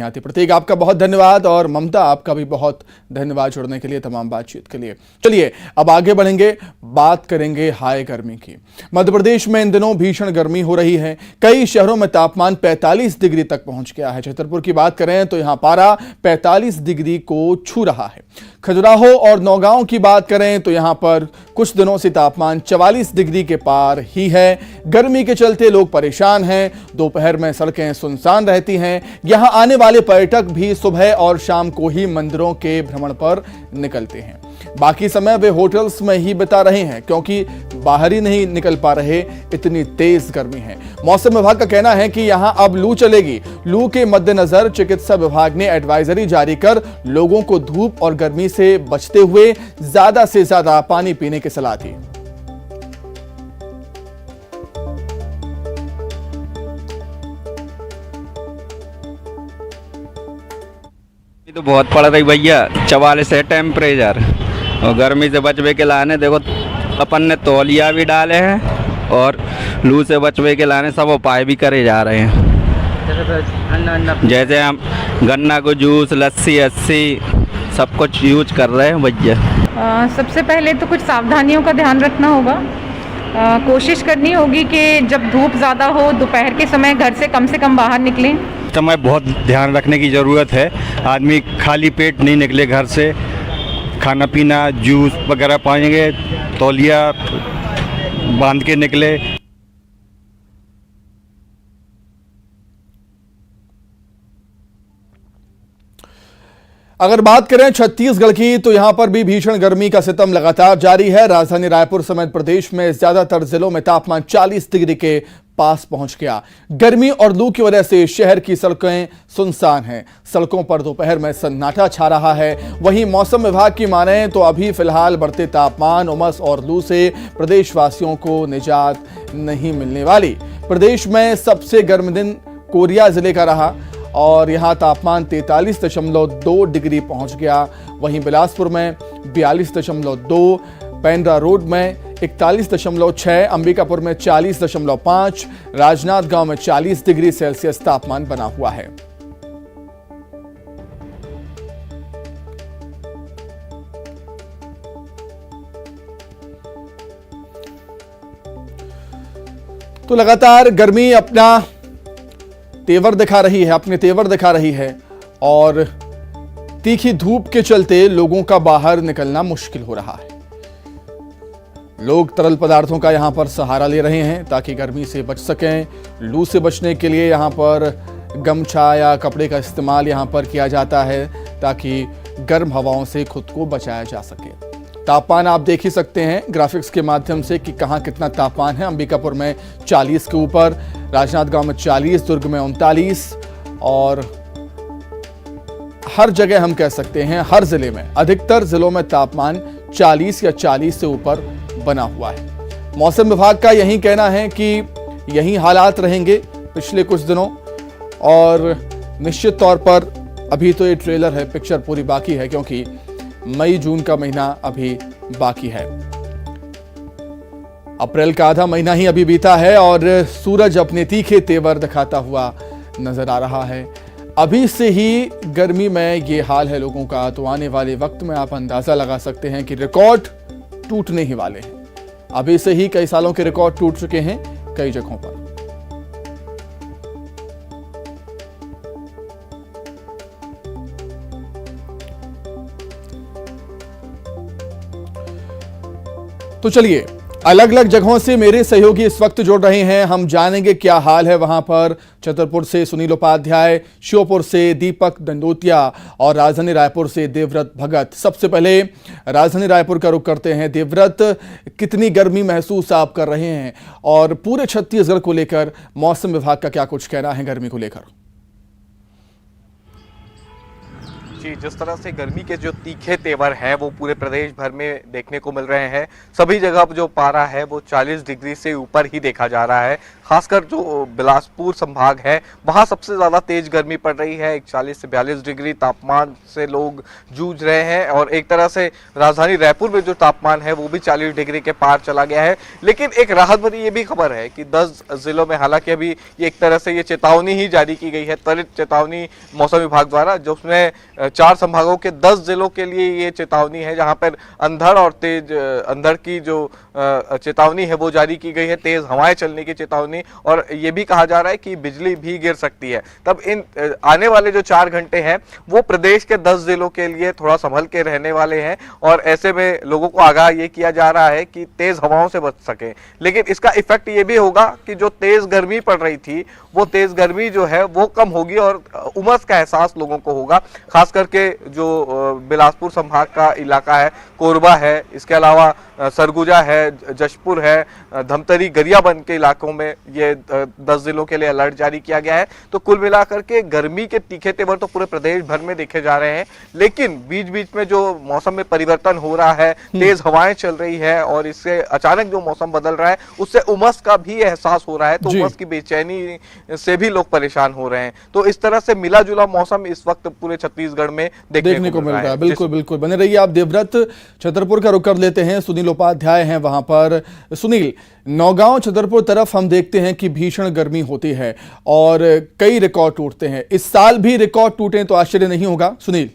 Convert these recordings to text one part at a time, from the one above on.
नहीं आती। प्रतीक, आपका बहुत धन्यवाद और ममता आपका भी बहुत धन्यवाद जुड़ने के लिए, तमाम बातचीत के लिए। चलिए अब आगे बढ़ेंगे, बात करेंगे हाय गर्मी की। मध्य प्रदेश में इन दिनों भीषण गर्मी हो रही है। कई शहरों में तापमान 45 डिग्री तक पहुंच गया है। छतरपुर की बात करें तो यहां पारा 45 डिग्री को छू रहा है। खजुराहो और नौगांव की बात करें तो यहां पर कुछ दिनों से तापमान 44 डिग्री के पार ही है। गर्मी के चलते लोग परेशान हैं। दोपहर में सड़कें सुनसान रहती हैं। यहां आने वाले पर्यटक भी सुबह और शाम को ही मंदिरों के भ्रमण पर निकलते हैं। बाकी समय वे होटल्स में ही बिता रहे हैं क्योंकि बाहर ही नहीं निकल पा रहे, इतनी तेज गर्मी है। मौसम विभाग का कहना है कि यहां अब लू चलेगी। लू के मद्देनजर चिकित्सा विभाग ने एडवाइजरी जारी कर लोगों को धूप और गर्मी से बचते हुए ज्यादा से ज्यादा पानी पीने की सलाह दी। तो बहुत पड़ रही भैया, 44 है टेम्परेचर। और गर्मी से बचने के लाने देखो अपन ने तौलिया भी डाले हैं और लू से बचने के लाने सब उपाय भी करे जा रहे हैं। जैसे हम गन्ना को जूस, लस्सी सब कुछ यूज कर रहे हैं भैया। सबसे पहले तो कुछ सावधानियों का ध्यान रखना होगा। कोशिश करनी होगी कि जब धूप ज़्यादा हो दोपहर के समय घर से कम बाहर निकलें। समय बहुत ध्यान रखने की ज़रूरत है। आदमी खाली पेट नहीं निकले घर से, खाना पीना जूस वगैरह पाएंगे, तौलिया बांध के निकले। अगर बात करें छत्तीसगढ़ की तो यहां पर भी भीषण गर्मी का सितम लगातार जारी है। राजधानी रायपुर समेत प्रदेश में ज्यादातर जिलों में तापमान 40 डिग्री के पास पहुंच गया। गर्मी और लू की वजह से शहर की सड़कें सुनसान हैं। सड़कों पर दोपहर में सन्नाटा छा रहा है। वहीं मौसम विभाग की माने तो अभी फिलहाल बढ़ते तापमान, उमस और लू से प्रदेशवासियों को निजात नहीं मिलने वाली। प्रदेश में सबसे गर्म दिन कोरिया जिले का रहा और यहां तापमान 43.2 डिग्री पहुंच गया। वहीं बिलासपुर में 42.2, पेंड्रा रोड में 41.6, अंबिकापुर में 40.5, राजनांदगांव में 40 डिग्री सेल्सियस तापमान बना हुआ है। तो लगातार गर्मी अपना तेवर दिखा रही है और तीखी धूप के चलते लोगों का बाहर निकलना मुश्किल हो रहा है। लोग तरल पदार्थों का यहां पर सहारा ले रहे हैं ताकि गर्मी से बच सकें। लू से बचने के लिए यहां पर गमछा या कपड़े का इस्तेमाल यहां पर किया जाता है ताकि गर्म हवाओं से खुद को बचाया जा सके। तापमान आप देख ही सकते हैं ग्राफिक्स के माध्यम से कि कहां कितना तापमान है। अंबिकापुर में 40 के ऊपर, राजनांदगांव में 40, दुर्ग में 39 और हर जगह हम कह सकते हैं हर जिले में, अधिकतर जिलों में तापमान 40 या 40 से ऊपर बना हुआ है। मौसम विभाग का यही कहना है कि यही हालात रहेंगे पिछले कुछ दिनों और निश्चित तौर पर अभी तो ये ट्रेलर है, पिक्चर पूरी बाकी है क्योंकि मई जून का महीना अभी बाकी है। अप्रैल का आधा महीना ही अभी बीता है और सूरज अपने तीखे तेवर दिखाता हुआ नजर आ रहा है। अभी से ही गर्मी में ये हाल है लोगों का, तो आने वाले वक्त में आप अंदाजा लगा सकते हैं कि रिकॉर्ड टूटने ही वाले हैं। अभी से ही कई सालों के रिकॉर्ड टूट चुके हैं कई जगहों पर। तो चलिए अलग अलग जगहों से मेरे सहयोगी इस वक्त जुड़ रहे हैं। हम जानेंगे क्या हाल है वहां पर। छतरपुर से सुनील उपाध्याय, श्योपुर से दीपक दंडोतिया और राजधानी रायपुर से देवव्रत भगत। सबसे पहले राजधानी रायपुर का रुख करते हैं। देवव्रत, कितनी गर्मी महसूस आप कर रहे हैं और पूरे छत्तीसगढ़ को लेकर मौसम विभाग का क्या कुछ कहना है गर्मी को लेकर? जी, जिस तरह से गर्मी के जो तीखे तेवर हैं वो पूरे प्रदेश भर में देखने को मिल रहे हैं। सभी जगह जो पारा है वो 40 डिग्री से ऊपर ही देखा जा रहा है। खासकर जो बिलासपुर संभाग है वहाँ सबसे ज़्यादा तेज गर्मी पड़ रही है। 41 से 42 डिग्री तापमान से लोग जूझ रहे हैं और एक तरह से राजधानी रायपुर में जो तापमान है वो भी 40 डिग्री के पार चला गया है। लेकिन एक राहत भरी ये भी खबर है कि 10 जिलों में, हालांकि अभी ये एक तरह से ये चेतावनी ही जारी की गई है, त्वरित चेतावनी मौसम विभाग द्वारा, जो उसमें 4 संभागों के 10 जिलों के लिए ये चेतावनी है, जहां पर अंधड़ और तेज अंधड़ की जो चेतावनी है वो जारी की गई है, तेज हवाएं चलने की चेतावनी, और ये भी कहा जा रहा है कि बिजली भी गिर सकती है। तब इन आने वाले जो 4 घंटे हैं वो प्रदेश के 10 जिलों के लिए थोड़ा संभल के रहने वाले हैं और ऐसे में लोगों को आगाह ये किया जा रहा है कि तेज हवाओं से बच सके। लेकिन इसका इफेक्ट ये भी होगा कि जो तेज गर्मी पड़ रही थी वो तेज गर्मी जो है वो कम होगी और उमस का एहसास लोगों को होगा। खास करके जो बिलासपुर संभाग का इलाका है, कोरबा है, इसके अलावा सरगुजा है, जशपुर है, धमतरी, गरियाबंद के इलाकों में ये 10 जिलों के लिए अलर्ट जारी किया गया है। तो कुल मिलाकर के गर्मी के तीखे तेवर तो पूरे प्रदेश भर में देखे जा रहे हैं, लेकिन बीच बीच में जो मौसम में परिवर्तन हो रहा है, तेज हवाएं चल रही है और इससे अचानक जो मौसम बदल रहा है उससे उमस का भी एहसास हो रहा है। तो उमस की बेचैनी से भी लोग परेशान हो रहे हैं। तो इस तरह से मिला जुला मौसम इस वक्त पूरे छत्तीसगढ़ में देखने को मिल रहा है। बिल्कुल बिल्कुल, बने रहिए आप। देवव्रत, छतरपुर का रुख कर लेते हैं, सुनील उपाध्याय हैं वहां पर। सुनील, नौगांव छतरपुर तरफ हम देखते हैं कि भीषण गर्मी होती है और कई रिकॉर्ड टूटते हैं। इस साल भी रिकॉर्ड टूटे तो आश्चर्य नहीं होगा। सुनील।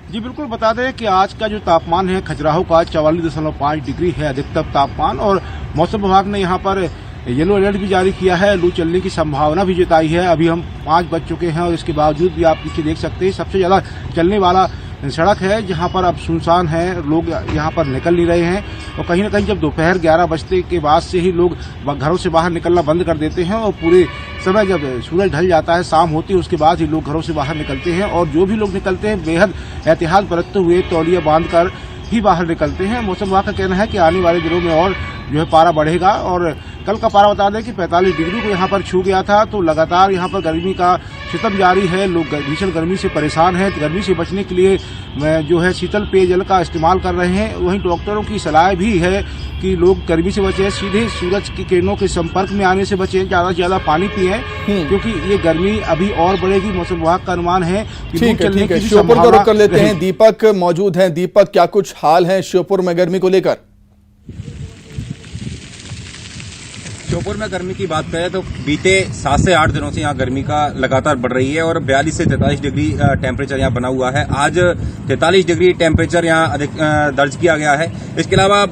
जी बिल्कुल, बता दें कि आज का जो तापमान है खजुराहो का 44.5 डिग्री है अधिकतम तापमान, और मौसम विभाग ने यहाँ पर येलो अलर्ट भी जारी किया है। लू चलने की संभावना भी जताई है। अभी हम 5 बज चुके हैं और इसके बावजूद भी आप पीछे देख सकते हैं सबसे ज्यादा चलने वाला सड़क है जहां पर अब सुनसान है, लोग यहां पर निकल नहीं रहे हैं। और कहीं ना कहीं जब दोपहर 11 बजते के बाद से ही लोग घरों से बाहर निकलना बंद कर देते हैं और पूरे समय जब सूरज ढल जाता है, शाम होती है, उसके बाद ही लोग घरों से बाहर निकलते हैं। और जो भी लोग निकलते हैं बेहद एहतियात बरतते हुए तौलिया बांधकर ही बाहर निकलते हैं। मौसम विभाग का कहना है कि आने वाले दिनों में और जो है पारा बढ़ेगा। और कल का पारा बता दें कि 45 डिग्री को यहाँ पर छू गया था। तो लगातार यहाँ पर गर्मी का शितम जारी है, लोग भीषण गर्मी से परेशान हैं। गर्मी से बचने के लिए जो है शीतल पेयजल का इस्तेमाल कर रहे हैं। वहीं डॉक्टरों की सलाह भी है कि लोग गर्मी से बचें, सीधे सूरज की किरणों के संपर्क में आने से बचें, ज्यादा से ज्यादा पानी पिएं, क्योंकि ये गर्मी अभी और बढ़ेगी। मौसम विभाग का अनुमान है कि ठीक है, श्योपुर का रुख कर लेते हैं। दीपक मौजूद हैं। दीपक, क्या कुछ हाल है श्योपुर में गर्मी को लेकर? श्योपुर में गर्मी की बात करें तो बीते 7 से 8 दिनों से यहाँ गर्मी का लगातार बढ़ रही है और 42 से 43 डिग्री टेम्परेचर यहाँ बना हुआ है। आज 43 डिग्री टेम्परेचर यहाँ अधिक दर्ज किया गया है। इसके अलावा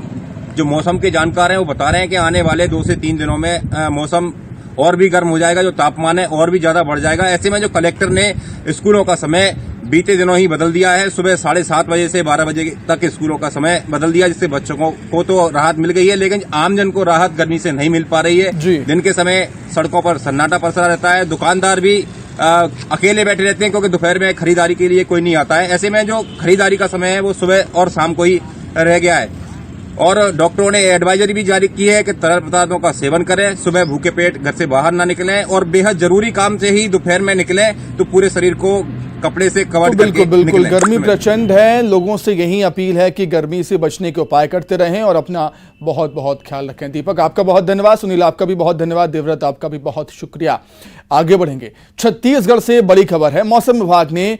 जो मौसम के जानकार हैं वो बता रहे हैं कि आने वाले 2 से 3 दिनों में मौसम और भी गर्म हो जाएगा, जो तापमान है और भी ज्यादा बढ़ जाएगा। ऐसे में जो कलेक्टर ने स्कूलों का समय बीते दिनों ही बदल दिया है, सुबह 7:30 बजे से 12 बजे तक स्कूलों का समय बदल दिया, जिससे बच्चों को तो राहत मिल गई है, लेकिन आमजन को राहत गर्मी से नहीं मिल पा रही है। दिन के समय सड़कों पर सन्नाटा पसरा रहता है, दुकानदार भी अकेले बैठे रहते हैं क्योंकि दोपहर में खरीदारी के लिए कोई नहीं आता है। ऐसे में जो खरीदारी का समय है वो सुबह और शाम को ही रह गया है। और डॉक्टरों ने एडवाइजरी भी जारी की है कि तरल पदार्थों का सेवन करें, सुबह भूखे पेट घर से बाहर ना निकलें और बेहद जरूरी काम से ही दोपहर में निकलें तो पूरे शरीर को कपड़े से कवर करके बिल्कुल गर्मी प्रचंड है। लोगों से यही अपील है कि गर्मी से बचने के उपाय करते रहें और अपना बहुत बहुत ख्याल रखें। दीपक, आपका बहुत धन्यवाद। सुनील, आपका भी बहुत धन्यवाद। देवव्रत, आपका भी बहुत शुक्रिया। आगे बढ़ेंगे। छत्तीसगढ़ से बड़ी खबर है। मौसम विभाग ने